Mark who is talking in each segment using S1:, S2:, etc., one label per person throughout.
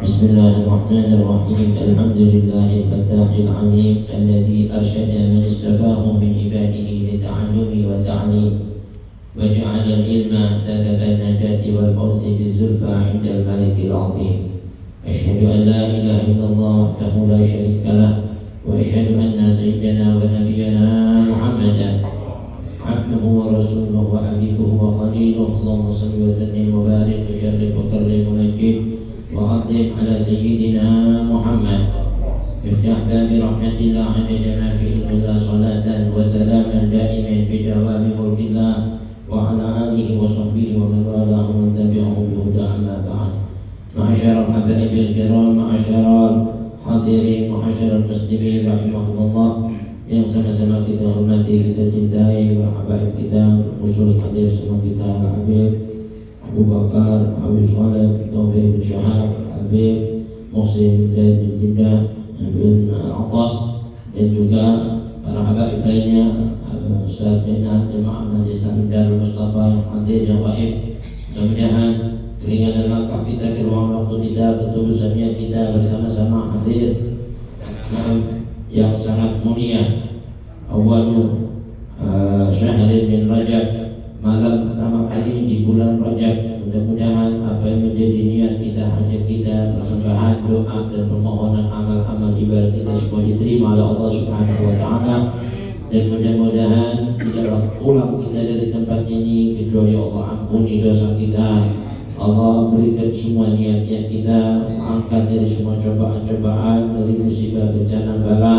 S1: بسم الله الرحمن الرحيم. الحمد لله الفتاح العليم الذي أرشد من اصطفاه من عباده للتعلم والتعليم، وجعل العلم سبب النجاة والفوز بالزلفى عند الملك العظيم. أشهد أن لا إله إلا الله وحده لا شريك له، وأشهد أن سيدنا ونبينا محمدا عبده ورسوله وحبيبه وخليله. اللهم صل وسلم وبارك وشرف وكرم ومجد وعظم على سيدنا محمد مفتاح باب رحمة الله عدد ما في علم الله، صلاة وسلاما دائما بدوام ملك الله وعلى آله وصحبه ومن والاه ومن تبعهم بهدى. أما بعد، معاشر الحبايب الكرام، معاشر الحاضرين، معاشر المسلمين rahimahumullah yang sama-sama kita hormati, kita cintai, habaib kita, khusus hadir sama kita Habib Abu Bakar, Habib Saleh, Taufik bin Syahab, Habib Muhsin Zaid bin Jeddah bin Atas, dan juga para habaib lainnya, Ustaz Minat, Jemaah Majlis Taklim Darul Mustafa yang hadir, yang gaib. Mudah-mudahan keringanan langkah kita, keluar waktu kita, ketulusannya kita bersama-sama hadir yang sangat mulia. Awalu syahrin min Rajab, malam pertama kali di bulan Rajab. Mudah-mudahan apa yang menjadi niat kita, hajat kita, persembahan, doa dan permohonan amal-amal ibadah kita semua diterima oleh Allah Subhanahu wa taala. Dan mudah-mudahan tidaklah pulang kita dari tempat ini kecuali Allah ampuni dosa kita. Allah berikan semua niat-niat kita, angkat dari semua cobaan-cobaan, dari musibah, bencana, bala.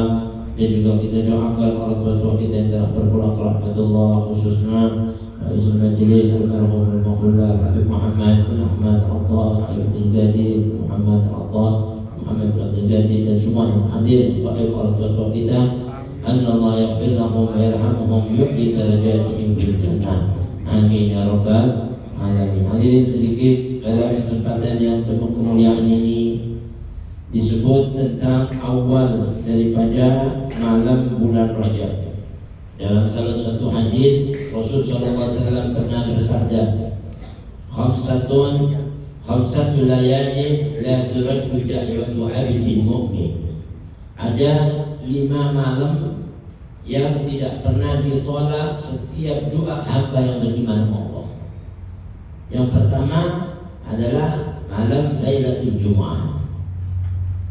S1: Dan juga kita doakan orang tua-tua kita yang telah berpulang ke rahmatullah, khususnya Izul Majlis almarhum al-Maghfurlah Habib Muhammad bin Ahmad Al-Attas, Habib Al-Ghadi Muhammad Al-Attas, Muhammad bin Al-Ghadi, dan semua yang hadir, kepada orang tua-tua kita. Allah yaghfir lahum wa yarhamhum, yuhyi darajatihim fil jannah. Amin ya rabbal alamin. Hadirin sedikit dalam kesempatan yang penuh kemuliaan ini disebut tentang awal daripada malam bulan Rajab. Dalam salah satu hadis Rasul sallallahu alaihi wasallam pernah bersabda, khamsatu layalin la turaddu da'watu 'abdin mu'min. Ada 5 malam yang tidak pernah ditolak setiap doa hamba yang beriman Allah. Yang pertama adalah malam Lailatul Jumu'ah.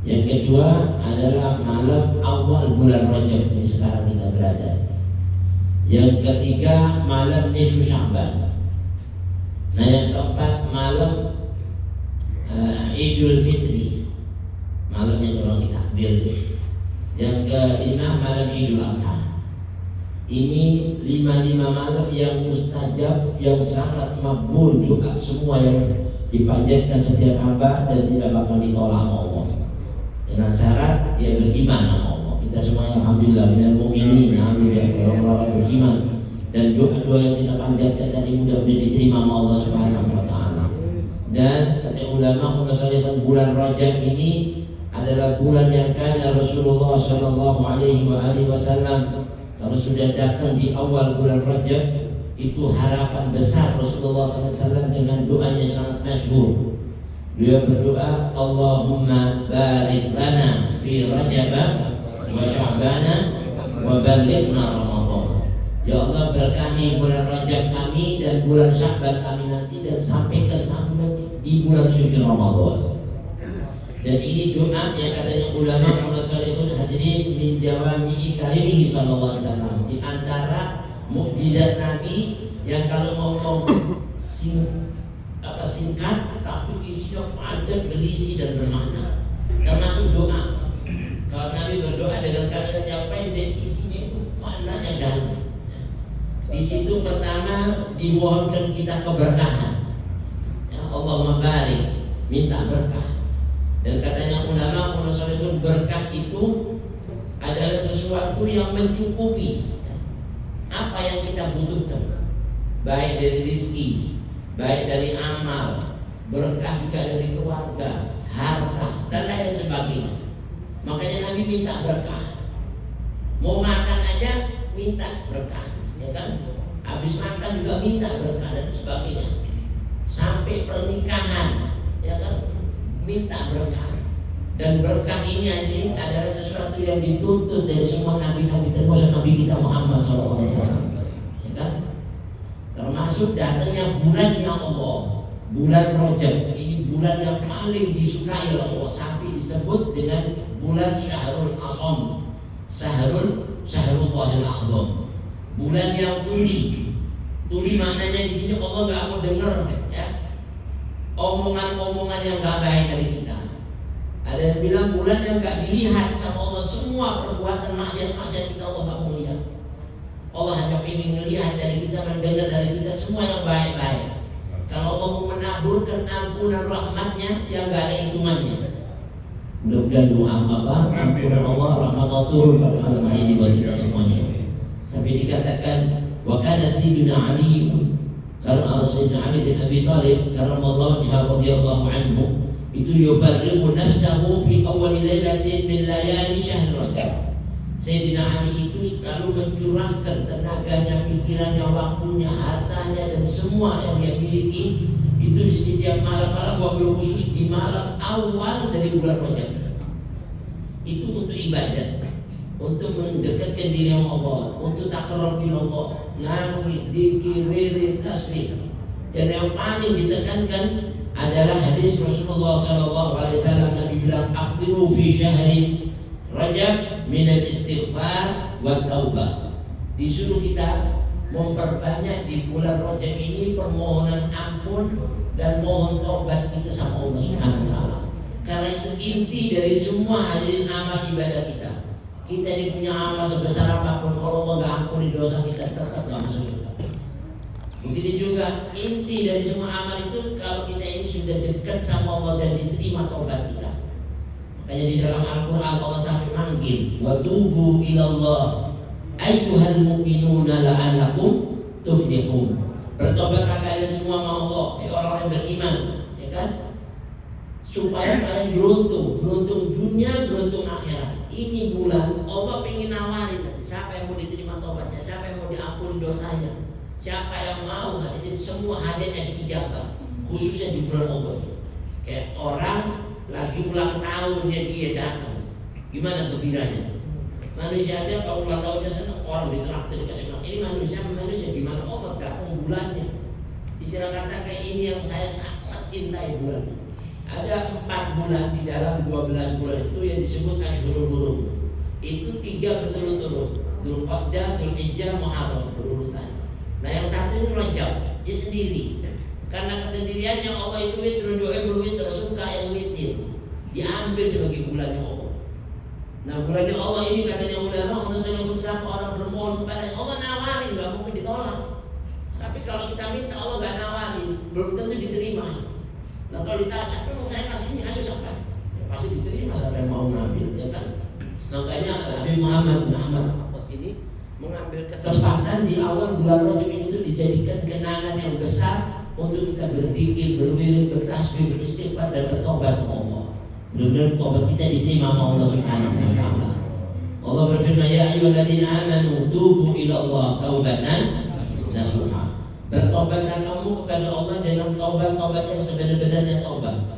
S1: Yang kedua adalah malam awal bulan Rajab ini sekarang kita berada. Yang ketiga malam nisfu Sya'ban. Nah, yang keempat malam Idul Fitri, malamnya orang ditakbir. Yang kelima malam Idul Adha. Ini 5 malam yang mustajab, yang sangat makbul doa semua yang dipanjatkan setiap hamba dan tidak bakal ditolak Allah. Dengan syarat dia beriman sama Allah. Kita semua alhamdulillah minal mu'minin, alhamdulillah orang-orang beriman, dan doa-doa yang kita panjatkan tadi mudah-mudahan diterima sama Allah Subhanahu wa taala. Dan kata ulama bulan Rajab ini adalah bulan yang kana Rasulullah sallallahu alaihi wasallam kalau sudah datang di awal bulan Rajab itu harapan besar Rasulullah SAW dengan doanya sangat masyhur. Beliau berdoa, Allahumma barik lana fi Rajab wa Sya'bana wa balighna Ramadan. Ya Allah, berkahi bulan Rajab kami dan bulan Sya'ban kami nanti, dan sampaikan kami nanti di bulan suci Ramadan. Dan ini doa yang katanya ulama Rasulullah hadirin min jawami'i kalimihi sallallahu alaihi wasallam, di antara mukjizat Nabi yang kalau ngomong singkat tapi isinya padat, berisi dan bermakna, termasuk doa. Kalau Nabi berdoa dengan kalimat yang pendek, isinya itu makna yang dalam. Di situ pertama dimohonkan kita keberkahan. Ya, Allahumma barik, minta berkah. Dan katanya ulama Rasulullah berkah itu adalah sesuatu yang mencukupi apa yang kita butuhkan, baik dari rezeki, baik dari amal, berkah juga dari keluarga, harta, dan lain sebagainya. Makanya Nabi minta berkah. Mau makan aja minta berkah, ya kan? Habis makan juga minta berkah dan sebagainya. Sampai pernikahan, ya kan? minta berkah. Dan berkah ini adalah sesuatu yang dituntut dari semua nabi-nabi, termasuk Nabi kita Muhammad SAW. Ya kan? Termasuk datangnya bulannya Allah, bulan Rajab. Ini bulan yang paling disukai oleh Allah, sampai disebut dengan bulan Syahrul Asam, Syahrul Azam. Bulan yang tuli. Tuli maknanya di sini Allah nggak mau dengar ya omongan-omongan yang nggak baik dari kita. Ada yang bilang bulan yang nggak dilihat sama Allah, semua perbuatan maksiat kita Allah nggak mau lihat. Allah hanya ingin melihat dari kita, mendengar dari kita semua yang baik-baik. Kalau Allah mau menaburkan ampunan rahmatnya yang nggak ada hitungannya. Mudah-mudahan doa apa? Ampunan Allah, rahmat Allah turun pada malam hari ini buat kita semuanya. Sampai dikatakan wa kana sayyidina Ali, karena Sayyidina Ali bin Abi Thalib karramallahu wajhahu radhiyallahu anhu itu yufarriqu nafsahu fi awwal lailatin min layali syahr Rajab. Sayyidina Ali itu selalu mencurahkan tenaganya, pikirannya, waktunya, hartanya dan semua yang dia miliki itu di setiap malam-malam, wabil khusus di malam awal dari bulan Rajab. Itu untuk ibadah, untuk mendekatkan diri sama Allah, untuk takarrub ila Allah, nangis, dzikir, wirid, tasbih. Dan yang paling ditekankan adalah hadis Rasulullah SAW. Nabi bilang, "Akhtiru fi syahri Rajab min al-istighfar wa taubah." Disuruh kita memperbanyak di bulan Rajab ini permohonan ampun dan mohon taubat kita sama Allah Subhanahu wa taala. Karena itu inti dari semua hadirin amal ibadah kita. Kita ini punya amal sebesar apapun, kalau Allah nggak ampuni dosa kita, tetap nggak masuk surga. Begitu juga inti dari semua amal itu, kalau kita ini sudah dekat sama Allah dan diterima taubat kita. Makanya di dalam Al-Quran Allah sampai manggil, wa tubu ilallah ayyuhal mu'minuna la'allakum tuflihun. Bertobatlah kalian semua sama Allah, orang-orang yang beriman, ya kan? Supaya kalian beruntung dunia, beruntung akhirat. Ini bulan Allah pengen nawarin, siapa yang mau diterima taubatnya, siapa yang mau diampuni dosanya, siapa yang mau hadirin semua hajatnya diijabah, khususnya di bulan Allah. Kayak orang lagi ulang tahunnya dia datang, gimana gembiranya? Manusia aja kalau ulang tahunnya senang, orang ditraktir dikasih makan. Ini manusia gimana? Allah datang bulannya. Istilah kata kayak ini yang saya sangat cintai bulan. Ada 4 bulan di dalam 12 bulan itu yang disebut Asyhurul Hurum. Itu 3 berturut-turut, Dzulqa'dah, Dzulhijjah, Muharram berurutan. Nah yang satu ini Rajab, dia sendiri. Karena kesendiriannya Allah itu witrun yuhibbul witr, suka yang witir. Diambil sebagai bulannya Allah. Nah bulannya Allah ini katanya ulama, Allah selalu bersama orang bermohon kepada Allah, nawarin, nggak mungkin ditolak. Tapi kalau kita minta Allah nggak nawarin, belum tentu diterima. Nah kalau ditanya siapa mau saya kasih ini, ayo siapa? Ya, pasti diterima siapa yang mau ngambil, ya kan? Makanya Nabi Muhammad bin Ahmad ini mengambil kesempatan di awal bulan Rajab ini itu dijadikan kenangan yang besar untuk kita berzikir, berwirid, bertasbih, beristighfar dan bertobat kepada Allah. Mudah-mudahan tobat kita diterima oleh Allah Subhanahu wa taala. Allah berfirman, "Ya ayyuhalladzina amanu tubu ila Allah taubatan nasuha." Bertobatlah kamu kepada Allah dengan taubat yang sebenar-benarnya taubat.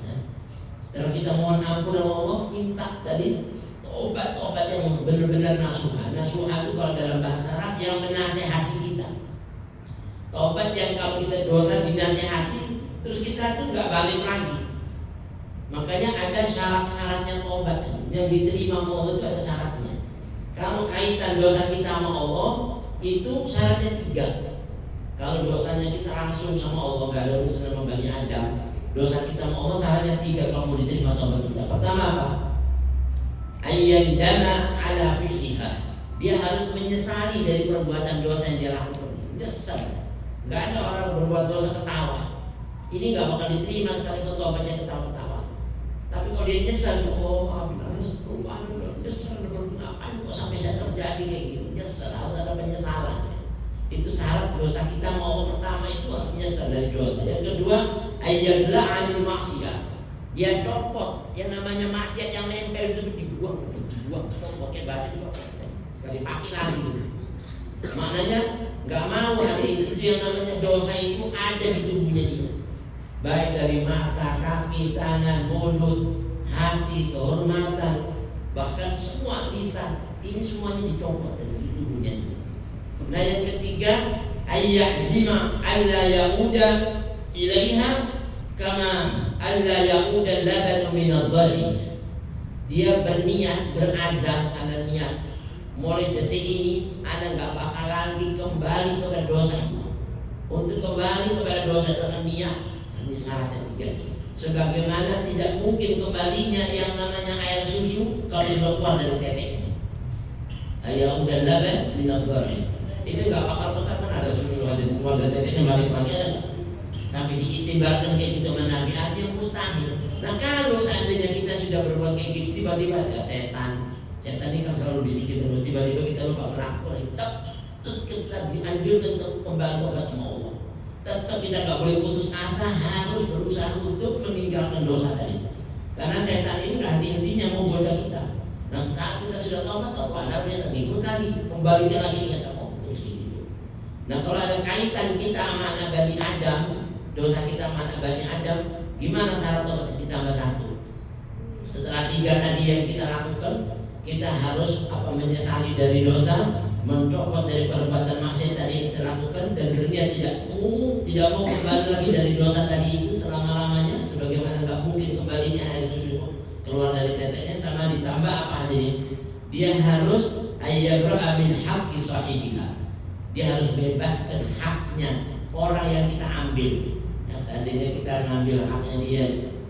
S1: Setelah kita mohon ampun sama Allah, minta tadi taubat yang benar-benar nasuha. Nasuha itu kalau dalam bahasa Arab yang menasehati kita. Taubat yang kalau kita dosa dinasehati, terus kita tuh nggak balik lagi. Makanya ada syarat-syaratnya taubat yang diterima sama Allah itu ada syaratnya. Kalau kaitan dosa kita sama Allah itu syaratnya 3. Kalau dosanya kita langsung sama Allah, gak ada urusan sama Bani Adam, dosa kita sama Allah syaratnya 3 kalau mau diterima taubat kita. Pertama apa? Ayyandama ala fi'liha. Dia harus menyesali dari perbuatan dosa yang dia lakukan. Nyesal. Gak ada orang berbuat dosa ketawa. Ini gak bakal diterima sekalipun taubatnya ketawa-ketawa. Tapi kalau dia nyesal, oh maafin aku, nyesal, ngapain kok sampai saya terjadi kayak gini? Nyesal, harus ada penyesalan. Itu syarat dosa kita mau pertama itu harus nyesal dari dosa. Yang kedua, ayyadla 'anil maksiyah. Dia copot yang namanya maksiat yang nempel itu dibuang, copot kayak baju copot, nggak dipakai lagi. Maknanya nggak mau hari itu yang namanya dosa itu ada di tubuhnya dia. baik dari mata, kaki, tangan, mulut, hati, kehormatan, bahkan semua lisan. Ini semuanya dicopot dari tubuhnya. Nah yang ketiga, ayyahzima alla yauda ilaiha kama alla yauda labanu min adh-dhari. Dia berniat, berazam, ada niat mulai detik ini Anda nggak bakal lagi kembali kepada dosa. Untuk kembali kepada dosa itu ada niat. Ini syarat yang tiga. Sebagaimana tidak mungkin kembalinya yang namanya air susu kalau sudah keluar dari teteknya. Ayam dan laban minadhari. Itu nggak bakal tetap kan ada susu ada keluar dari teteknya balik lagi ada. Sampai diiktibarkan kayak gitu sama Nabi Adam yang mustahil. Nah kalau seandainya kita sudah berbuat kayak gitu tiba-tiba ya setan ini kan selalu bisikin terus, tiba-tiba kita lupa berlaku, tetap kita dianjurkan untuk kembali kepada Allah. Tetap kita nggak boleh putus asa, harus berusaha untuk meninggalkan dosa tadi. Karena setan ini nggak henti-hentinya mau goda kita. Nah setelah kita sudah taubat, padahal dia terikut lagi, kembalikan lagi kita mau terus gitu. Nah kalau ada kaitan kita sama anak Bani Adam, dosa kita sama anak Bani Adam, gimana syarat taubat ditambah satu? Setelah tiga tadi yang kita lakukan, kita harus menyesali dari dosa, mencopot dari perbuatan maksiat tadi yang kita lakukan, dan berniat tidak mau kembali lagi dari dosa tadi itu selama-lamanya, sebagaimana nggak mungkin kembalinya air susu keluar dari teteknya. Sama ditambah apa hadisnya? Dia harus ayyabra'a min haqqi sahibiha. Dia harus bebaskan haknya orang yang kita ambil. Yang seandainya kita mengambil haknya dia,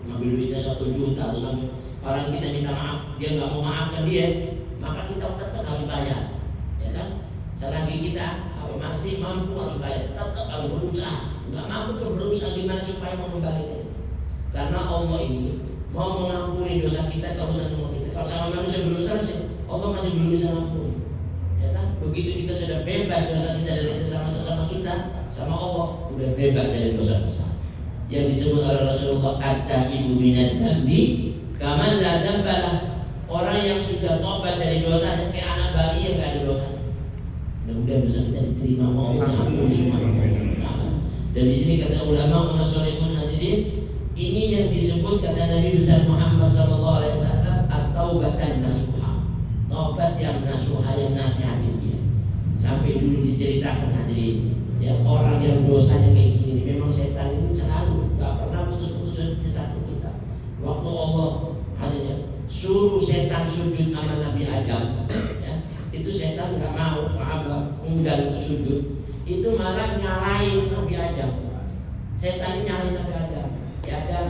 S1: mengambil duitnya 1 juta atau sampai orang kita minta maaf, dia nggak mau maafkan dia, maka kita tetap harus bayar, ya kan? Selagi kita masih mampu harus bayar, tetap harus berusaha. Nggak mampu pun berusaha gimana supaya mengembalikan. Karena Allah ini mau mengampuni dosa kita kalau sama kita. Kalau sama manusia belum selesai, Allah masih belum bisa mengampuni, ya kan? Begitu kita sudah bebas dosa kita dari sesama kita, sama Allah udah bebas dari dosa-dosa. Yang disebut oleh Rasulullah at-taibu minadz dzambi kaman la dzambalah. Orang yang sudah tobat dari dosanya kayak anak bayi yang gak ada dosa. Mudah-mudahan dosa kita diterima Allah ampun semua. Dan di sini kata ulama munasolihun hadirin, ini yang disebut kata Nabi besar Muhammad SAW at-taubatan nasuha. Taubat yang nasuha, yang nasihatin dia. Sampai dulu diceritakan hadirin, ya orang yang dosanya kayak gini, memang setan ini selalu gak pernah putus-putus menyesatkan kita. Waktu Allah hanya suruh setan sujud sama Nabi Adam, ya, itu setan nggak mau, enggan sujud. Itu malah nyalain Nabi Adam. Setan nyalain Nabi Adam. Ya Adam,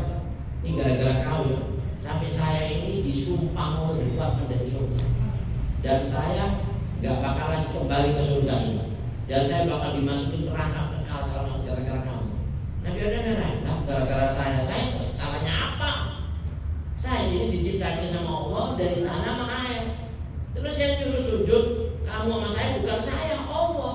S1: ini gara-gara kau ya, sampai saya ini disumpah mau dikeluarkan dari surga. Dan saya nggak bakal lagi kembali ke surga ini. Dan saya bakal dimasukin neraka kekal selama gara-gara kamu. Nabi Adam merah, gara-gara saya salahnya apa? Saya ini diciptakan sama Allah dari tanah sama air. Terus yang nyuruh sujud kamu sama saya, bukan saya, Allah.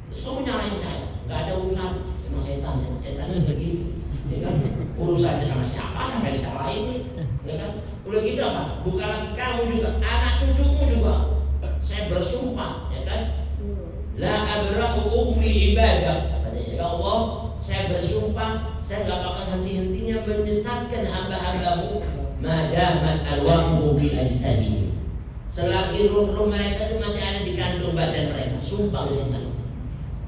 S1: Terus kamu nyalain saya, nggak ada urusan sama setan ya. Setan itu begitu, ya kan? Urusannya sama siapa sampai disalahin, ya kan? Udah gitu apa? Bukan lagi kamu juga, anak cucumu juga. Saya bersumpah, ya kan? La abrahu ummi ibadah. Katanya, ya Allah, saya bersumpah, saya nggak bakal henti-hentinya menyesatkan hamba-hambamu madamat arwahu bi ajsadi. Selagi ruh-ruh mereka itu masih ada di kandung badan mereka. Sumpah setan.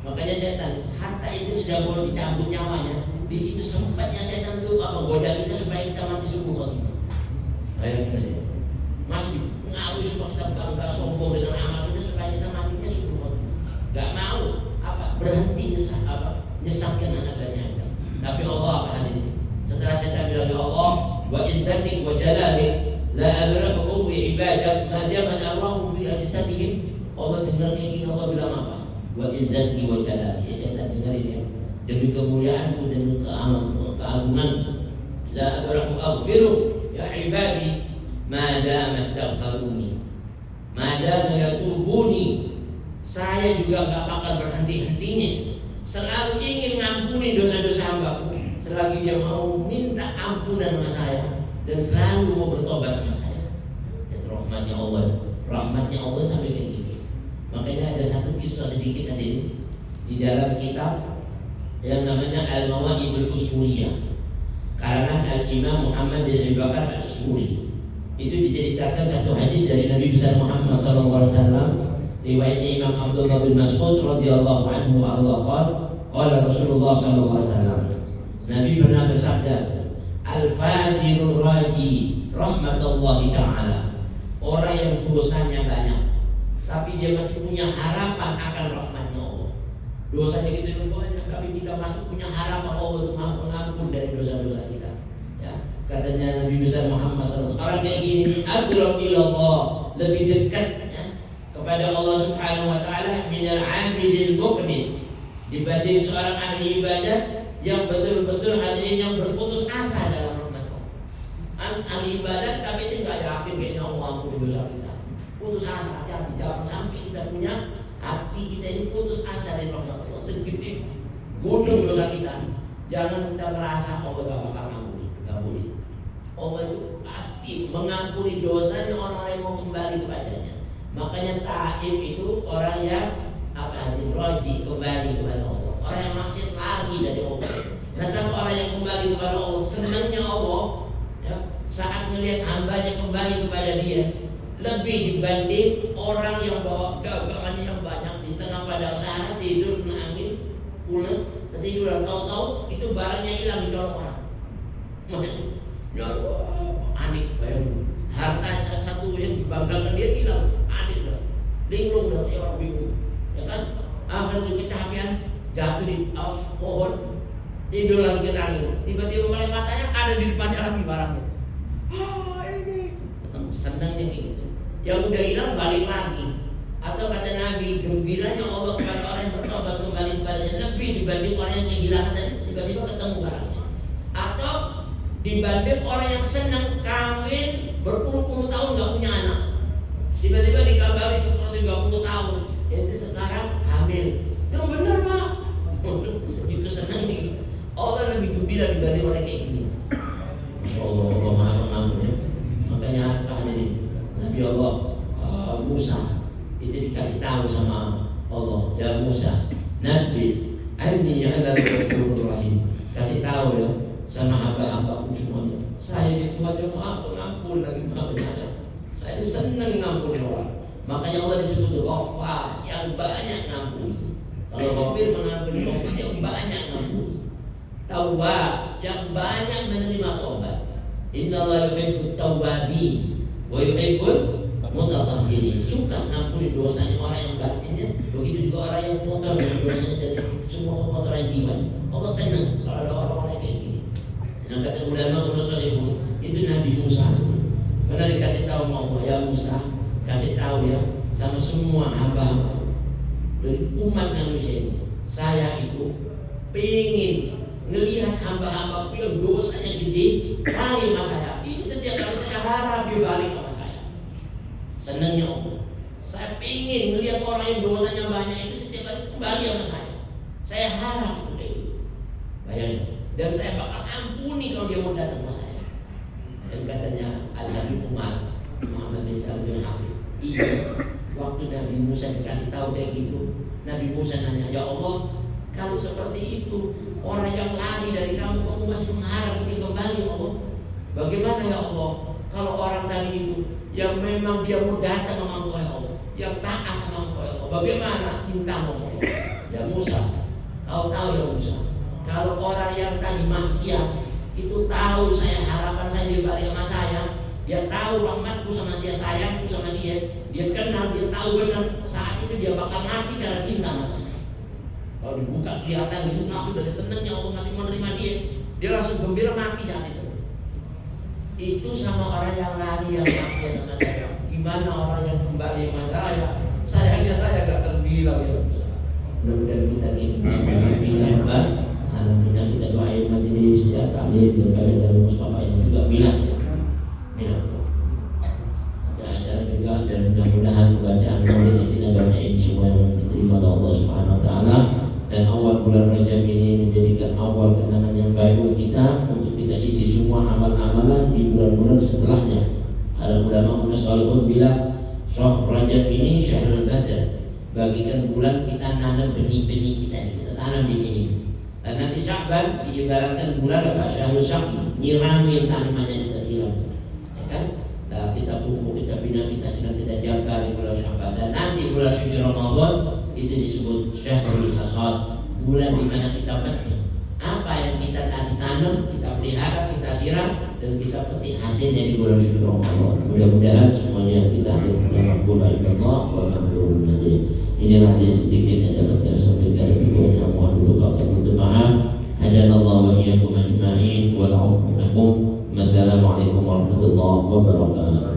S1: Makanya setan hatta itu sudah mau dicabut nyawanya. Di situ sempatnya setan itu goda kita supaya kita mati subuh khotimah. Bayangin aja. Masih ngaruh supaya kita bangga sombong dengan amal kita supaya kita matinya subuh khotimah. Gak mau berhenti nyesatkan anak Bani Adam. Tapi Allah apa hadir? Setelah setan bilang ya Allah, wa izzatik wa jalalik la abrahu bi ibadah ma jaman arwahu bi ajsadihim. Allah dengar kayak gini, Allah bilang apa? Wa izzati wa jalali. Setan dengerin ya. Demi kemuliaanku dan keagungan, la abrahu aghfiru ya ibadi ma dama astaghfiruni ma dama yatubuni. Saya juga gak bakal berhenti-hentinya, selalu ingin ngampuni dosa-dosa hambaku selagi dia mau minta ampunan sama saya dan selalu mau bertobat sama saya. Itu rahmatnya Allah sampai kayak gitu. Makanya ada satu kisah sedikit tadi di dalam kitab yang namanya Al-Mawa'idul Qushuriyah. karangan Al-Imam Muhammad bin Abi Bakar Al-Usburi. Itu diceritakan satu hadis dari Nabi besar Muhammad SAW. Riwayatnya Imam Abdullah bin Mas'ud radhiyallahu anhu qala Rasulullah SAW. Nabi pernah bersabda, Al-Fajirul Raji rahmatullahi ta'ala. Orang yang dosanya banyak tapi dia masih punya harapan akan rahmatnya Allah. Dosanya gitu banyak tapi kita masih punya harapan Allah untuk mengampun dari dosa-dosa kita. Ya, katanya Nabi besar Muhammad SAW, orang kayak gini aqrab ilallah, lebih dekat ya, kepada Allah Subhanahu wa taala minal 'abidil muqnit, dibanding seorang ahli ibadah yang betul-betul hadirin yang berputus asa dalam rahmat Allah. Ahli ibadah tapi dia nggak yakin kayaknya Allah ampuni dosa kita. Putus asa, hati-hati jangan sampai kita punya hati kita ini putus asa dari rahmat Allah. Segede gunung dosa kita, jangan kita merasa Allah gak bakal ngampuni. Gak boleh. Allah itu pasti mengampuni dosanya orang-orang yang mau kembali kepadanya. Makanya taib itu orang yang roji, kembali kepada Allah. Orang yang maksiat lari dari Allah. Nah, sama orang yang kembali kepada Allah, senangnya Allah ya, saat melihat hambanya kembali kepada dia, lebih dibanding orang yang bawa dagangannya yang banyak di tengah padang Sahara, tidur kena angin, pulas, ketiduran, tahu-tahu itu barangnya hilang di dalam orang. Ya aneh, bayang harta satu yang dibanggakan dia hilang, aneh lah, linglung lah, orang bingung, ya kan? Akhirnya kecapean, jatuh di pohon, tidur lagi kena angin, tiba-tiba mulai matanya ada di depannya lagi barangnya. Ini senangnya gitu. Yang udah hilang balik lagi. Atau kata Nabi, gembiranya Allah kepada orang yang bertobat kembali kepadanya lebih dibanding orang yang kehilangan dan tiba-tiba ketemu barangnya. Atau dibanding orang yang senang kawin berpuluh-puluh tahun gak punya anak, tiba-tiba dikabari setelah 30 tahun itu sekarang hamil. Yang benar Pak. Itu senang nih. Allah lebih gembira dibanding orang kayak gini. Masya Allah, Allah maha mengampuni. Makanya hadirin, Nabi Allah Musa itu dikasih tahu sama Allah, ya Musa, Nabi, ini adalah Rasulur Rahim. Kasih tahu ya sama hamba-hambaku semuanya. Saya itu ada ampun lagi maha penyayang. Saya senang ngampuni orang. Makanya Allah disebut Ghaffar, yang banyak ngampuni. Kalau Ghafir mengampuni orang yang banyak ngampuni. Tawwab, yang banyak menerima taubat. Innallaha yuhibbut tawwabin wa yuhibbul mutatahhirin. Suka mengampuni dosanya orang yang batinnya, begitu juga orang yang kotor dari dosanya dari semua kotoran jiwa. Allah senang kalau ada orang-orang kayak gini. Yang kata ulama Rasulullah itu Nabi Musa. Karena dikasih tahu Allah, ya Musa, kasih tahu ya sama semua hamba-hamba dari umat manusia ini. Saya itu pengen ngelihat hamba-hamba yang dosanya gede lari sama saya. Ini setiap kali saya harap dia balik sama saya. Senangnya Allah. Saya pengen ngelihat orang yang dosanya banyak itu setiap kali kembali sama saya. Saya harap itu kayak gitu. Bayangin. Dan saya bakal ampuni kalau dia mau datang sama saya. Dan katanya Al-Habib Umar Muhammad bin Salam bin Hafid, iya, waktu Nabi Musa dikasih tahu kayak gitu, Nabi Musa nanya, ya Allah, kalau seperti itu orang yang lari dari kamu masih mengharap untuk kembali ya Allah. Bagaimana ya Allah kalau orang tadi itu yang memang dia mau datang sama Engkau ya Allah, yang taat sama Engkau ya Allah, bagaimana cintamu Allah? Ya Musa, kau tahu ya Musa, kalau orang yang tadi maksiat itu tahu saya harapan saya dia balik sama saya, dia tahu rahmatku sama dia, sayangku sama dia kenal, dia tahu benar saat itu dia bakal mati karena cinta sama saya. Kalau dibuka kelihatan gitu langsung dari senangnya Allah masih menerima dia langsung gembira mati saat itu. Itu sama orang yang lari yang maksiat sama saya. Gimana orang yang kembali sama saya? Sayangnya saya gak terbilang ya. Mudah-mudahan kita ini bisa baik. Alhamdulillah kita doain majelis ya, taklim dari Mustafa yang juga bilang ya. Ada acara juga dan mudah-mudahan bacaan maulid yang kita bacain semua yang diterima oleh Allah Subhanahu Wa Taala. Dan awal bulan Rajab ini menjadikan awal kenangan yang baik untuk kita, untuk kita isi semua amal-amalan di bulan-bulan setelahnya. Ada ulama Munasolihun bilang Syahr Rajab ini Syahrul Badar, bagikan bulan kita nanam benih-benih kita tanam di sini. Dan nanti Sya'ban diibaratkan bulan apa? Syahrul Syaqi, nyiramin tanamannya kita siram, ya kan? Nah, kita pupuk, kita bina, kita sedang kita jaga di bulan Sya'ban. Dan nanti bulan suci Ramadan itu disebut syahrul hasad, bulan di mana kita petik apa yang kita tadi tanam, kita pelihara, kita siram, dan kita petik hasilnya di bulan suci Ramadan. Mudah-mudahan semuanya kita dalam bulan Allah wa mabrurun nabi. Inilah yang sedikit yang dapat saya sampaikan. Lebih mohon dulu kata untuk maaf. Hadanallahu wa iyyakum ajma'in wa la'afu lakum. Wassalamualaikum warahmatullahi wabarakatuh.